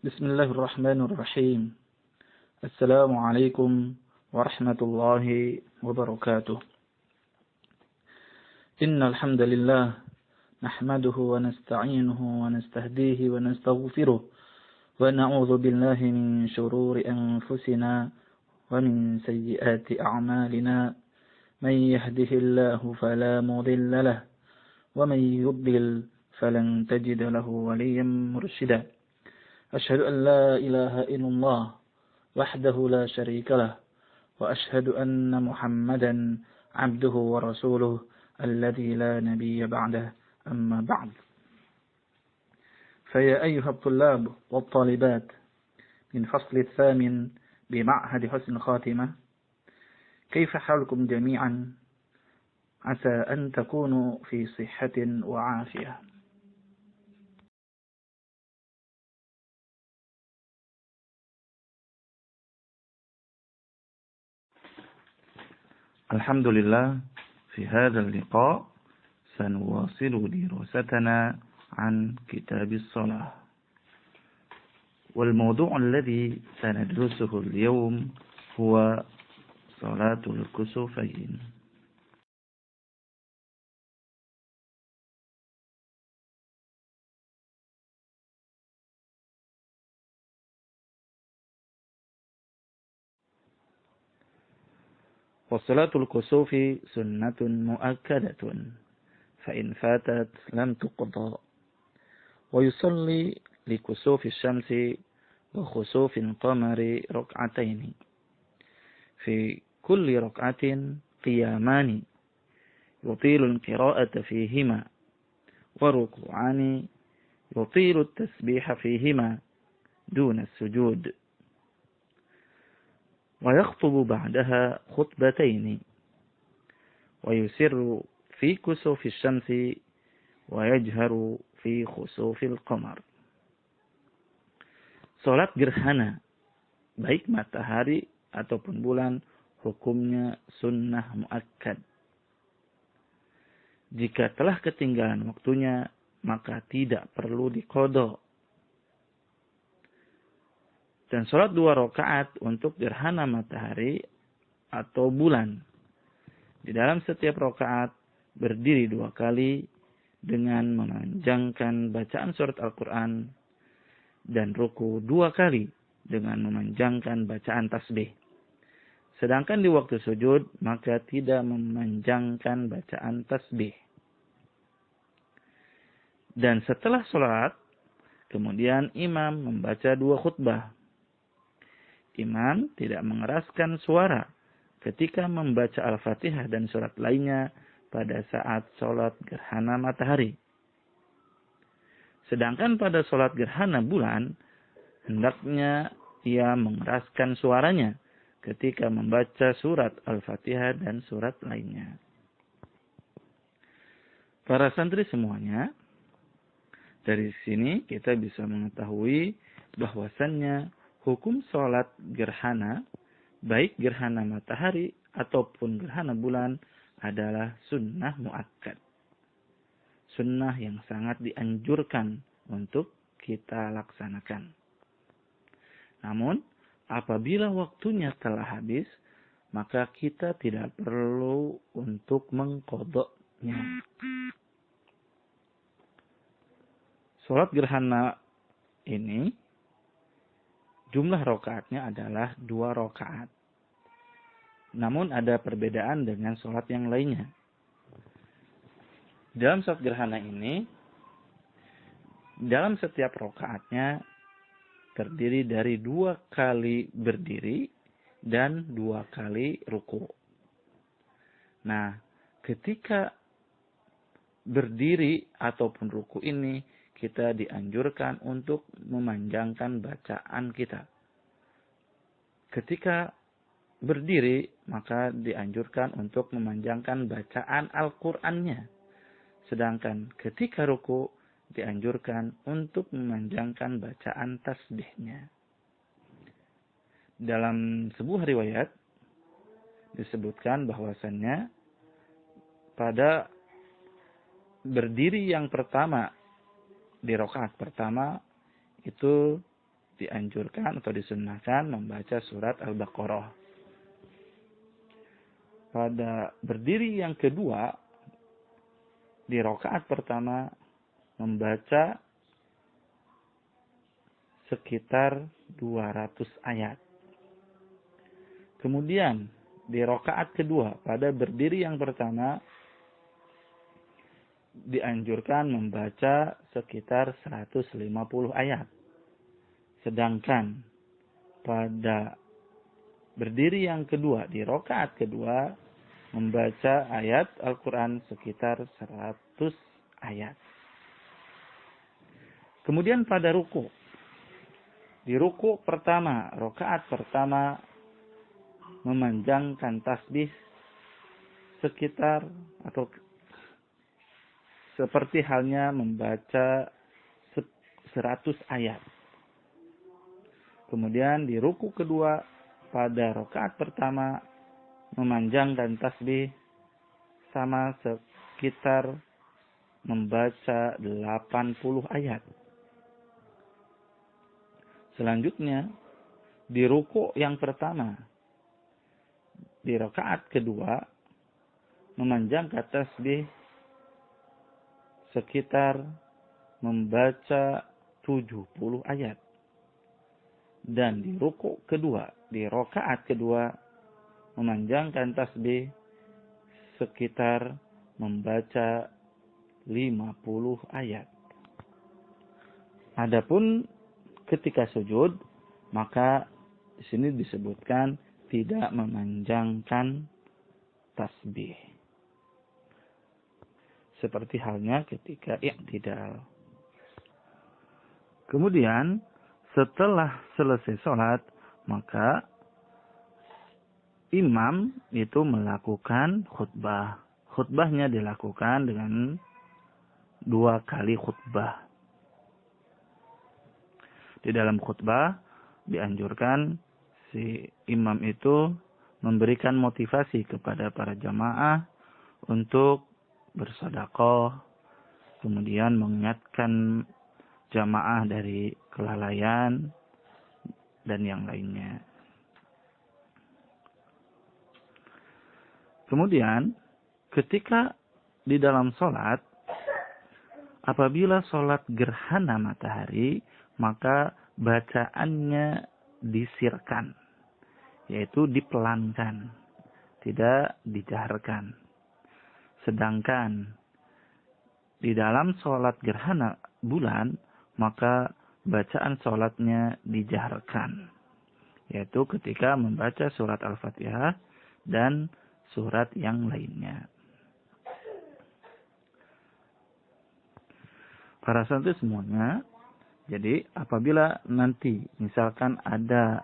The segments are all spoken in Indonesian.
بسم الله الرحمن الرحيم. السلام عليكم ورحمة الله وبركاته. إن الحمد لله نحمده ونستعينه ونستهديه ونستغفره ونعوذ بالله من شرور أنفسنا ومن سيئات أعمالنا. من يهده الله فلا مضل له ومن يضلل فلن تجد له وليا مرشدا. أشهد أن لا إله إلا الله وحده لا شريك له وأشهد أن محمدا عبده ورسوله الذي لا نبي بعده. أما بعد، فيا أيها الطلاب والطالبات من فصل الثامن بمعهد حسن الخاتمة، كيف حالكم جميعا؟ عسى أن تكونوا في صحة وعافية. الحمد لله، في هذا اللقاء سنواصل دراستنا عن كتاب الصلاة، والموضوع الذي سندرسه اليوم هو صلاة الكسوفين. وصلاة الكسوف سنة مؤكدة، فإن فاتت لم تقضى، ويصلي لكسوف الشمس وخسوف القمر ركعتين، في كل ركعة قيامان يطيل القراءة فيهما، وركوعان يطيل التسبيح فيهما دون السجود، ويخطب بعدها خطبتين، ويسر في كسوف الشمس ويجهر في خسوف القمر. Salat gerhana, baik matahari ataupun bulan, hukumnya sunnah muakkad. Jika telah ketinggalan waktunya, maka tidak perlu diqadha. Dan sholat 2 rakaat untuk gerhana matahari atau bulan. Di dalam setiap rakaat berdiri 2 kali dengan memanjangkan bacaan surat Al-Quran, dan ruku 2 kali dengan memanjangkan bacaan tasbih. Sedangkan di waktu sujud maka tidak memanjangkan bacaan tasbih. Dan setelah sholat, kemudian imam membaca 2 khutbah. Imam tidak mengeraskan suara ketika membaca Al-Fatihah dan surat lainnya pada saat sholat gerhana matahari. Sedangkan pada sholat gerhana bulan, hendaknya ia mengeraskan suaranya ketika membaca surat Al-Fatihah dan surat lainnya. Para santri semuanya, dari sini kita bisa mengetahui bahwasannya hukum sholat gerhana, baik gerhana matahari ataupun gerhana bulan, adalah sunnah muakkad. Sunnah yang sangat dianjurkan untuk kita laksanakan. Namun, apabila waktunya telah habis, maka kita tidak perlu untuk mengqadhanya. Sholat gerhana ini, jumlah rakaatnya adalah 2 rakaat. Namun ada perbedaan dengan sholat yang lainnya. Dalam sholat gerhana ini, dalam setiap rakaatnya terdiri dari 2 kali berdiri dan 2 kali ruku. Nah, ketika berdiri ataupun ruku ini, kita dianjurkan untuk memanjangkan bacaan kita. Ketika berdiri, maka dianjurkan untuk memanjangkan bacaan Al-Qur'annya. Sedangkan ketika ruku, dianjurkan untuk memanjangkan bacaan tasbihnya. Dalam sebuah riwayat disebutkan bahwasannya pada berdiri yang pertama, di rakaat pertama, itu dianjurkan atau disunnahkan membaca surat Al-Baqarah. Pada berdiri yang kedua, di rakaat pertama membaca sekitar 200 ayat. Kemudian di rakaat kedua pada berdiri yang pertama dianjurkan membaca sekitar 150 ayat. Sedangkan pada berdiri yang kedua di rakaat kedua membaca ayat Al-Quran sekitar 100 ayat. Kemudian pada ruku. Di ruku pertama, rakaat pertama memanjangkan tasbih sekitar atau seperti halnya membaca 100 ayat. Kemudian di ruku kedua pada rakaat pertama memanjangkan tasbih sama sekitar membaca 80 ayat. Selanjutnya di ruku yang pertama di rakaat kedua memanjangkan tasbih sekitar membaca 70 ayat. Dan di ruku kedua, di rakaat kedua, memanjangkan tasbih sekitar membaca 50 ayat. Adapun ketika sujud, maka di sini disebutkan tidak memanjangkan tasbih. Seperti halnya ketika i'tidal. Kemudian setelah selesai sholat, maka imam itu melakukan khutbah. Khutbahnya dilakukan dengan 2 kali khutbah. Di dalam khutbah dianjurkan si imam itu memberikan motivasi kepada para jamaah untuk bersedekah, kemudian mengingatkan jamaah dari kelalaian dan yang lainnya. Kemudian ketika di dalam sholat, apabila sholat gerhana matahari, maka bacaannya disirkan, yaitu dipelankan, tidak dijaharkan. Sedangkan di dalam sholat gerhana bulan, maka bacaan sholatnya dijaharkan, yaitu ketika membaca surat Al-Fatihah dan surat yang lainnya. Para santri semuanya, jadi apabila nanti misalkan ada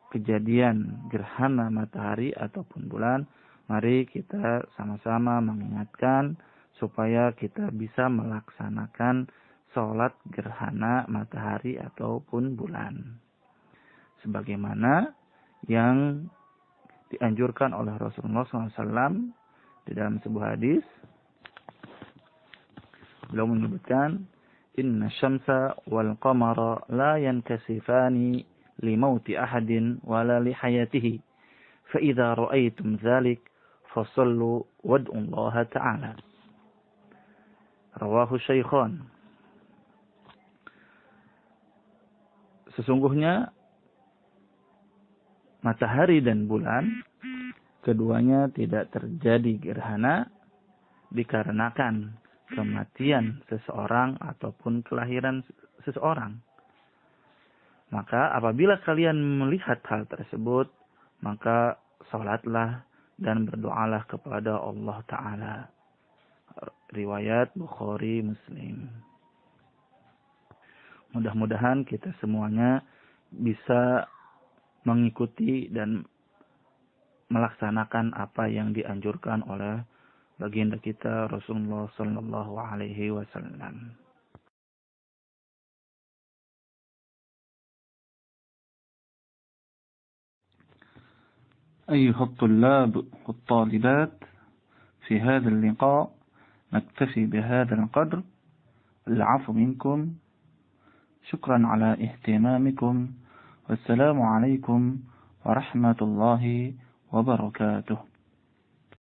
kejadian gerhana matahari ataupun bulan, mari kita sama-sama mengingatkan supaya kita bisa melaksanakan sholat gerhana matahari ataupun bulan. Sebagaimana yang dianjurkan oleh Rasulullah SAW di dalam sebuah hadis. Beliau menyebutkan, Inna syamsa wal qamara la yankasifani li mauti ahadin wala li hayatihi. Fa idza ra'aytum dzalik fasallu wad'u Allah ta'ala. Rawahu Syaikhan. Sesungguhnya matahari dan bulan keduanya tidak terjadi gerhana dikarenakan kematian seseorang ataupun kelahiran seseorang. Maka apabila kalian melihat hal tersebut, maka salatlah dan berdoalah kepada Allah Ta'ala. Riwayat Bukhari Muslim. Mudah-mudahan kita semuanya bisa mengikuti dan melaksanakan apa yang dianjurkan oleh baginda kita Rasulullah sallallahu alaihi wasallam. أيها الطلاب والطالبات، في هذا اللقاء نكتفي بهذا القدر. العفو منكم. شكرا على اهتمامكم، والسلام عليكم ورحمة الله وبركاته.